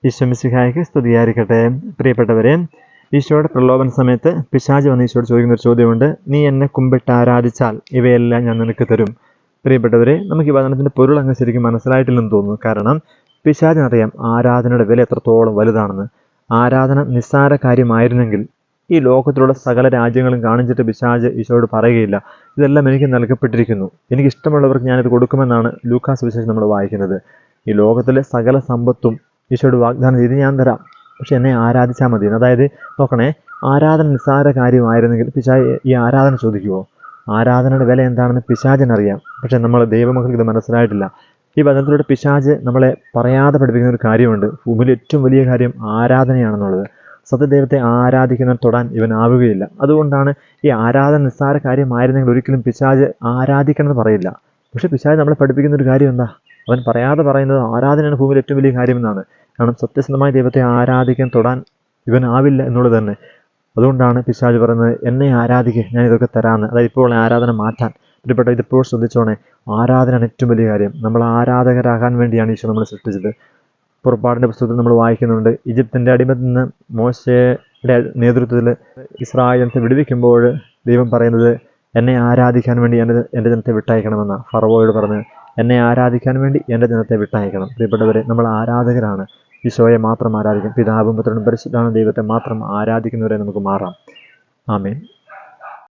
ഈശോ മിശിഹായ്ക്ക് സ്തുതിയായിരിക്കട്ടെ. പ്രിയപ്പെട്ടവരെ, ഈശോയുടെ പ്രലോഭന സമയത്ത് പിശാച് വന്ന് ഈശോയോട് ചോദിക്കുന്ന ഒരു ചോദ്യമുണ്ട്. നീ എന്നെ കുമ്പിട്ട് ആരാധിച്ചാൽ ഇവയെല്ലാം ഞാൻ നിനക്ക് തരും. പ്രിയപ്പെട്ടവരെ, നമുക്ക് ഈ വചനത്തിൻ്റെ പൊരുൾ അങ്ങ് ശരിക്കും മനസ്സിലായിട്ടില്ലെന്ന് തോന്നുന്നു. കാരണം പിശാചിനറിയാം ആരാധനയുടെ വില എത്രത്തോളം വലുതാണെന്ന്. ആരാധന നിസ്സാര കാര്യമായിരുന്നെങ്കിൽ ഈ ലോകത്തിലുള്ള സകല രാജ്യങ്ങളും കാണിച്ചിട്ട് പിശാച് ഈശോയോട് പറയുകയില്ല, ഇതെല്ലാം എനിക്ക് നൽകപ്പെട്ടിരിക്കുന്നു, എനിക്കിഷ്ടമുള്ളവർക്ക് ഞാനിത് കൊടുക്കുമെന്നാണ് ലൂക്കാസ് സുവിശേഷം നമ്മൾ വായിക്കുന്നത്. ഈ ലോകത്തിലെ സകല സമ്പത്തും ഈശോയോട് വാഗ്ദാനം ചെയ്ത് ഞാൻ തരാം, പക്ഷെ എന്നെ ആരാധിച്ചാൽ മതി. അതായത് നോക്കണേ, ആരാധന നിസ്സാര കാര്യമായിരുന്നെങ്കിൽ പിശാച് ഈ ആരാധന ചോദിക്കുമോ? ആരാധനയുടെ വില എന്താണെന്ന് പിശാചിനറിയാം, പക്ഷെ നമ്മൾ ദൈവമക്കൾക്ക് ഇത് മനസ്സിലായിട്ടില്ല. ഈ വചനത്തിലൂടെ പിശാച് നമ്മളെ പറയാതെ പഠിപ്പിക്കുന്ന ഒരു കാര്യമുണ്ട്. ഭൂമിയിലെ ഏറ്റവും വലിയ കാര്യം ആരാധനയാണെന്നുള്ളത്. സത്യദൈവത്തെ ആരാധിക്കുന്നവൻ തൊടാൻ ഇവനാവുകയില്ല. അതുകൊണ്ടാണ് ഈ ആരാധന നിസ്സാര കാര്യമായിരുന്നെങ്കിൽ ഒരിക്കലും പിശാച് ആരാധിക്കണമെന്ന് പറയില്ല. പക്ഷെ പിശാച് നമ്മളെ പഠിപ്പിക്കുന്ന ഒരു കാര്യം എന്താ? അവൻ പറയാതെ പറയുന്നത് ആരാധനയാണ് ഭൂമിയിൽ ഏറ്റവും വലിയ കാര്യമെന്നാണ്. കാരണം സത്യസന്ധമായ ദൈവത്തെ ആരാധിക്കാൻ തൊടാൻ ഇവനാവില്ല എന്നുള്ളത് തന്നെ. അതുകൊണ്ടാണ് പിശാച് പറയുന്നത്, എന്നെ ആരാധിക്കുക, ഞാൻ ഇതൊക്കെ തരാമെന്ന്. അതായത് ഇപ്പോൾ ആരാധന മാറ്റാൻ. പ്രിയപ്പെട്ട, ഇതിപ്പോൾ ശ്രദ്ധിച്ചോണേ, ആരാധനയാണ് ഏറ്റവും വലിയ കാര്യം. നമ്മൾ ആരാധകരാകാൻ വേണ്ടിയാണ് ഈശോ നമ്മളെ സൃഷ്ടിച്ചത്. പുറപ്പാടിൻ്റെ പുസ്തകത്തിൽ നമ്മൾ വായിക്കുന്നുണ്ട്, ഈജിപ്തിൻ്റെ അടിമത്തിൽ നിന്ന് മോശയുടെ നേതൃത്വത്തിൽ ഇസ്രായേൽ ജനത്തെ വിടുവിക്കുമ്പോൾ ദൈവം പറയുന്നത്, എന്നെ ആരാധിക്കാൻ വേണ്ടി എൻ്റെ ജനത്തെ വിട്ടയക്കണമെന്നാണ് ഫറവോയോട് പറഞ്ഞത്. എന്നെ ആരാധിക്കാൻ വേണ്ടി എൻ്റെ ജനത്തെ വിട്ടയക്കണം. പ്രിയപ്പെട്ടവരെ, നമ്മൾ ആരാധകരാണ്. ഈശോയെ മാത്രം ആരാധിക്കും. പിതാവും പുത്രനും പരിശുദ്ധാത്മാവും ദൈവത്തെ മാത്രം ആരാധിക്കുന്നവരെ നമുക്ക് മാറാം. ആമേൻ.